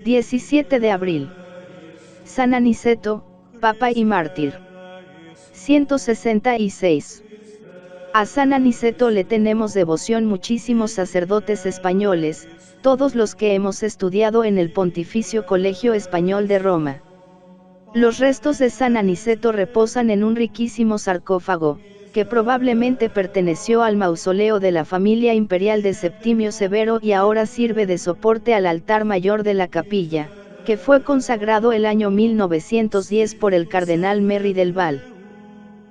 17 de abril. San Aniceto, Papa y Mártir. 166. A San Aniceto le tenemos devoción muchísimos sacerdotes españoles, todos los que hemos estudiado en el Pontificio Colegio Español de Roma. Los restos de San Aniceto reposan en un riquísimo sarcófago, que probablemente perteneció al mausoleo de la familia imperial de Septimio Severo y ahora sirve de soporte al altar mayor de la capilla, que fue consagrado el año 1910 por el cardenal Merry del Val.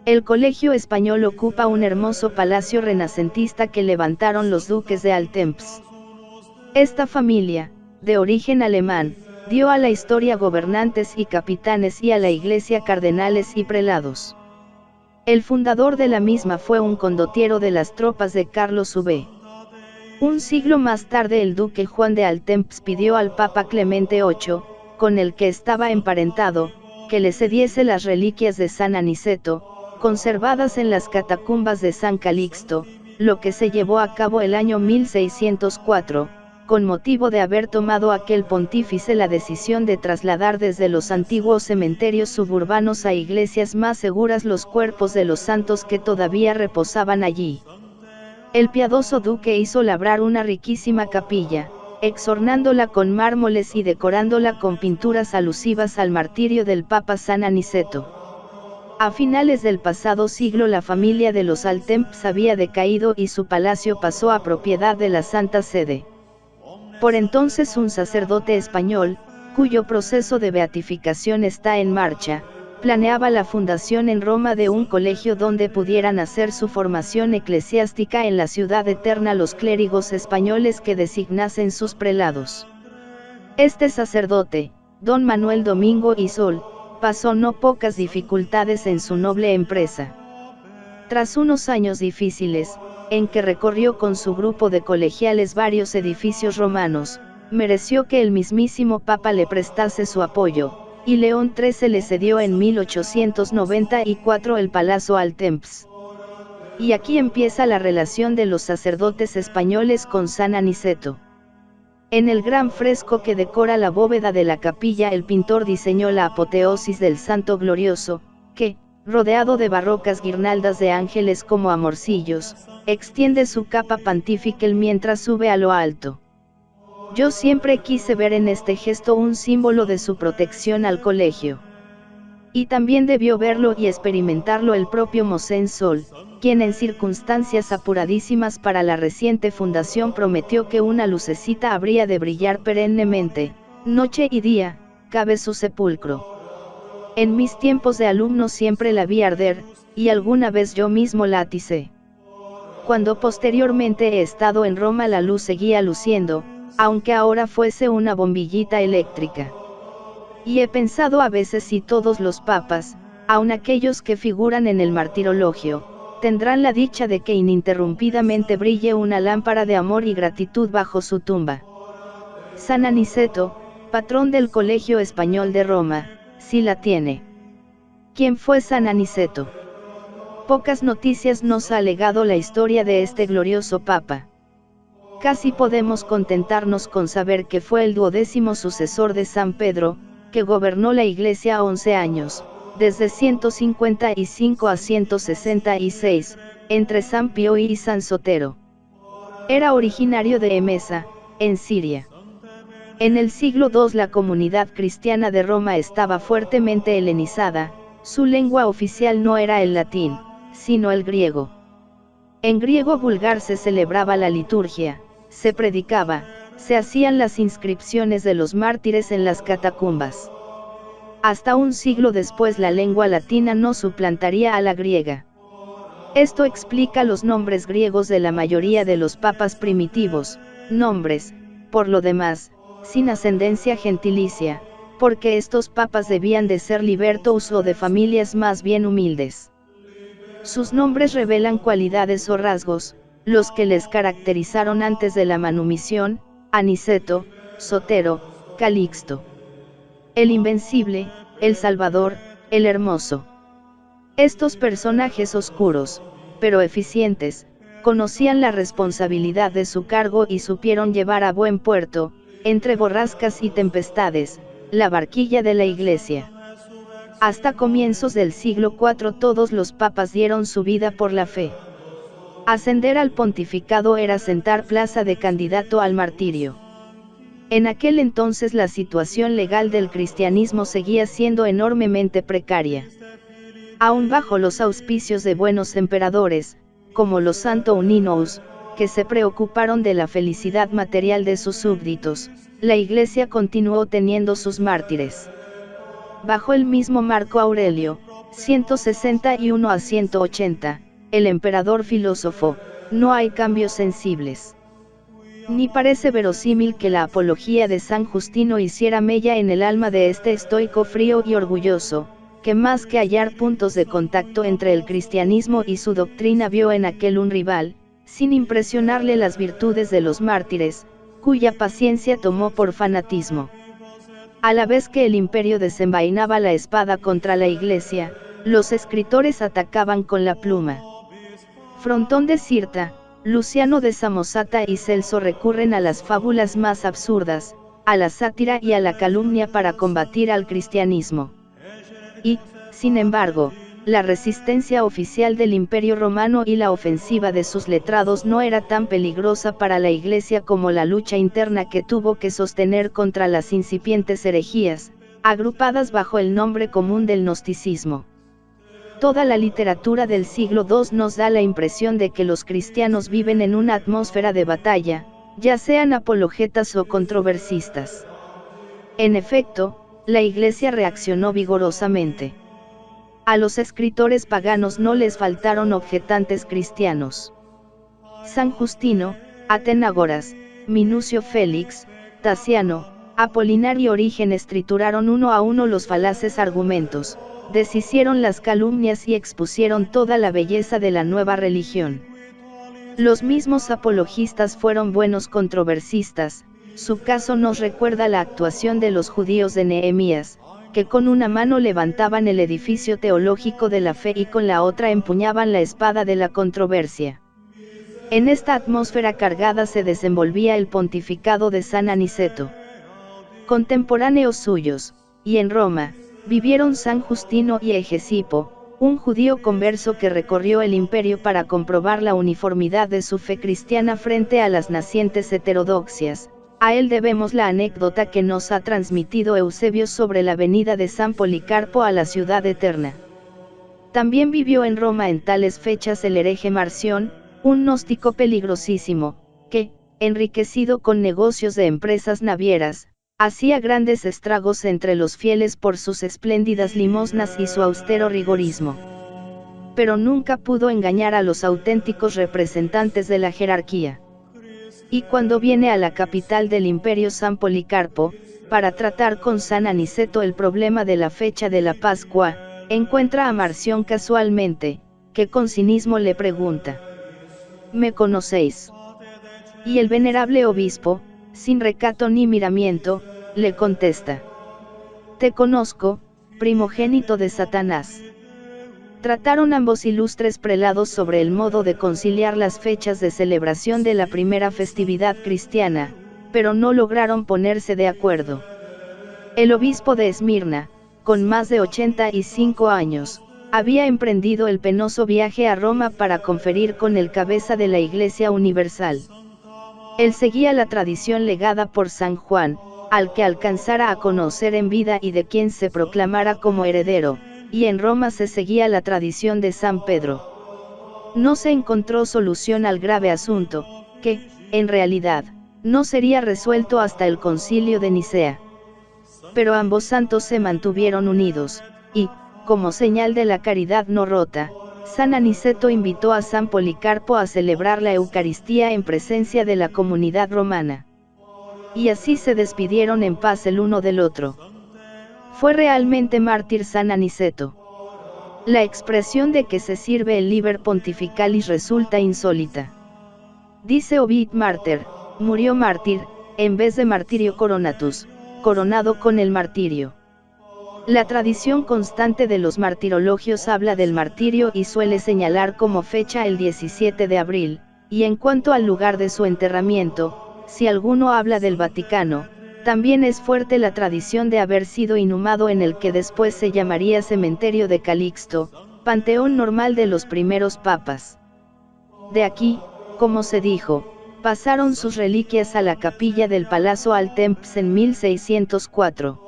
El Colegio Español ocupa un hermoso palacio renacentista que levantaron los duques de Altemps. Esta familia, de origen alemán, dio a la historia gobernantes y capitanes y a la Iglesia cardenales y prelados. El fundador de la misma fue un condottiero de las tropas de Carlos V. Un siglo más tarde el duque Juan de Altemps pidió al Papa Clemente VIII, con el que estaba emparentado, que le cediese las reliquias de San Aniceto, conservadas en las catacumbas de San Calixto, lo que se llevó a cabo el año 1604, con motivo de haber tomado aquel pontífice la decisión de trasladar desde los antiguos cementerios suburbanos a iglesias más seguras los cuerpos de los santos que todavía reposaban allí. El piadoso duque hizo labrar una riquísima capilla, exornándola con mármoles y decorándola con pinturas alusivas al martirio del Papa San Aniceto. A finales del pasado siglo la familia de los Altemps había decaído y su palacio pasó a propiedad de la Santa Sede. Por entonces un sacerdote español, cuyo proceso de beatificación está en marcha, planeaba la fundación en Roma de un colegio donde pudieran hacer su formación eclesiástica en la ciudad eterna los clérigos españoles que designasen sus prelados. Este sacerdote, don Manuel Domingo y Sol, pasó no pocas dificultades en su noble empresa. Tras unos años difíciles, en que recorrió con su grupo de colegiales varios edificios romanos, mereció que el mismísimo Papa le prestase su apoyo, y León XIII le cedió en 1894 el Palazzo Altemps. Y aquí empieza la relación de los sacerdotes españoles con San Aniceto. En el gran fresco que decora la bóveda de la capilla el pintor diseñó la apoteosis del Santo Glorioso, que, rodeado de barrocas guirnaldas de ángeles como amorcillos, extiende su capa pontifical mientras sube a lo alto. Yo siempre quise ver en este gesto un símbolo de su protección al colegio. Y también debió verlo y experimentarlo el propio Mosén Sol, quien en circunstancias apuradísimas para la reciente fundación prometió que una lucecita habría de brillar perennemente, noche y día, cabe su sepulcro. En mis tiempos de alumno siempre la vi arder, y alguna vez yo mismo la aticé. Cuando posteriormente he estado en Roma la luz seguía luciendo, aunque ahora fuese una bombillita eléctrica. Y he pensado a veces si todos los papas, aun aquellos que figuran en el martirologio, tendrán la dicha de que ininterrumpidamente brille una lámpara de amor y gratitud bajo su tumba. San Aniceto, patrón del Colegio Español de Roma, sí la tiene. ¿Quién fue San Aniceto? Pocas noticias nos ha legado la historia de este glorioso papa. Casi podemos contentarnos con saber que fue el 12º sucesor de San Pedro, que gobernó la Iglesia 11 años, desde 155 a 166, entre San Pío y San Sotero. Era originario de Emesa, en Siria. En el siglo II la comunidad cristiana de Roma estaba fuertemente helenizada, su lengua oficial no era el latín, sino el griego. En griego vulgar se celebraba la liturgia, se predicaba, se hacían las inscripciones de los mártires en las catacumbas. Hasta un siglo después la lengua latina no suplantaría a la griega. Esto explica los nombres griegos de la mayoría de los papas primitivos, nombres, por lo demás, sin ascendencia gentilicia, porque estos papas debían de ser libertos o de familias más bien humildes. Sus nombres revelan cualidades o rasgos, los que les caracterizaron antes de la manumisión: Aniceto, Sotero, Calixto. El invencible, el Salvador, el hermoso. Estos personajes oscuros, pero eficientes, conocían la responsabilidad de su cargo y supieron llevar a buen puerto, entre borrascas y tempestades, la barquilla de la Iglesia. Hasta comienzos del siglo IV todos los papas dieron su vida por la fe. Ascender al pontificado era sentar plaza de candidato al martirio. En aquel entonces la situación legal del cristianismo seguía siendo enormemente precaria. Aún bajo los auspicios de buenos emperadores, como los Antoninus, que se preocuparon de la felicidad material de sus súbditos, la Iglesia continuó teniendo sus mártires. Bajo el mismo Marco Aurelio, 161 a 180, el emperador filósofo, no hay cambios sensibles. Ni parece verosímil que la apología de San Justino hiciera mella en el alma de este estoico frío y orgulloso, que más que hallar puntos de contacto entre el cristianismo y su doctrina vio en aquel un rival, sin impresionarle las virtudes de los mártires, cuya paciencia tomó por fanatismo. A la vez que el imperio desenvainaba la espada contra la Iglesia, los escritores atacaban con la pluma. Frontón de Cirta, Luciano de Samosata y Celso recurren a las fábulas más absurdas, a la sátira y a la calumnia para combatir al cristianismo. Y, sin embargo, la resistencia oficial del Imperio Romano y la ofensiva de sus letrados no era tan peligrosa para la Iglesia como la lucha interna que tuvo que sostener contra las incipientes herejías, agrupadas bajo el nombre común del gnosticismo. Toda la literatura del siglo II nos da la impresión de que los cristianos viven en una atmósfera de batalla, ya sean apologetas o controversistas. En efecto, la Iglesia reaccionó vigorosamente. A los escritores paganos no les faltaron objetantes cristianos. San Justino, Atenágoras, Minucio Félix, Tasiano, Apolinar y Orígenes trituraron uno a uno los falaces argumentos, deshicieron las calumnias y expusieron toda la belleza de la nueva religión. Los mismos apologistas fueron buenos controversistas. Su caso nos recuerda la actuación de los judíos de Nehemías, que con una mano levantaban el edificio teológico de la fe y con la otra empuñaban la espada de la controversia. En esta atmósfera cargada se desenvolvía el pontificado de San Aniceto. Contemporáneos suyos, y en Roma, vivieron San Justino y Egesipo, un judío converso que recorrió el imperio para comprobar la uniformidad de su fe cristiana frente a las nacientes heterodoxias. A él debemos la anécdota que nos ha transmitido Eusebio sobre la venida de San Policarpo a la ciudad eterna. También vivió en Roma en tales fechas el hereje Marción, un gnóstico peligrosísimo, que, enriquecido con negocios de empresas navieras, hacía grandes estragos entre los fieles por sus espléndidas limosnas y su austero rigorismo. Pero nunca pudo engañar a los auténticos representantes de la jerarquía. Y cuando viene a la capital del imperio San Policarpo, para tratar con San Aniceto el problema de la fecha de la Pascua, encuentra a Marción casualmente, que con cinismo le pregunta: ¿me conocéis? Y el venerable obispo, sin recato ni miramiento, le contesta: te conozco, primogénito de Satanás. Trataron ambos ilustres prelados sobre el modo de conciliar las fechas de celebración de la primera festividad cristiana, pero no lograron ponerse de acuerdo. El obispo de Esmirna, con más de 85 años, había emprendido el penoso viaje a Roma para conferir con el cabeza de la Iglesia Universal. Él seguía la tradición legada por San Juan, al que alcanzara a conocer en vida y de quien se proclamara como heredero, y en Roma se seguía la tradición de San Pedro. No se encontró solución al grave asunto, que, en realidad, no sería resuelto hasta el Concilio de Nicea. Pero ambos santos se mantuvieron unidos, y, como señal de la caridad no rota, San Aniceto invitó a San Policarpo a celebrar la Eucaristía en presencia de la comunidad romana. Y así se despidieron en paz el uno del otro. Fue realmente mártir San Aniceto. La expresión de que se sirve el liber pontificalis resulta insólita. Dice Ovid Martyr, murió mártir, en vez de martirio coronatus, coronado con el martirio. La tradición constante de los martirologios habla del martirio y suele señalar como fecha el 17 de abril, Y en cuanto al lugar de su enterramiento, si alguno habla del Vaticano, también es fuerte la tradición de haber sido inhumado en el que después se llamaría Cementerio de Calixto, panteón normal de los primeros papas. De aquí, como se dijo, pasaron sus reliquias a la capilla del Palazzo Altemps en 1604.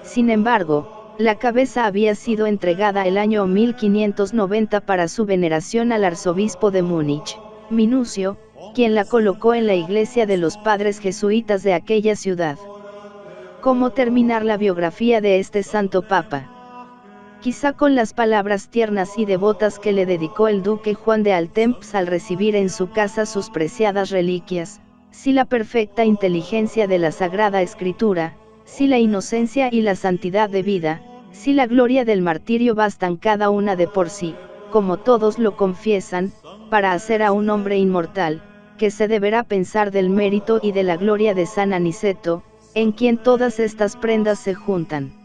Sin embargo, la cabeza había sido entregada el año 1590 para su veneración al arzobispo de Múnich, Minucio, quien la colocó en la iglesia de los padres jesuitas de aquella ciudad. ¿Cómo terminar la biografía de este santo papa? Quizá con las palabras tiernas y devotas que le dedicó el duque Juan de Altemps al recibir en su casa sus preciadas reliquias, si la perfecta inteligencia de la Sagrada Escritura, si la inocencia y la santidad de vida, si la gloria del martirio bastan cada una de por sí, como todos lo confiesan, para hacer a un hombre inmortal, que se deberá pensar del mérito y de la gloria de San Aniceto, en quien todas estas prendas se juntan.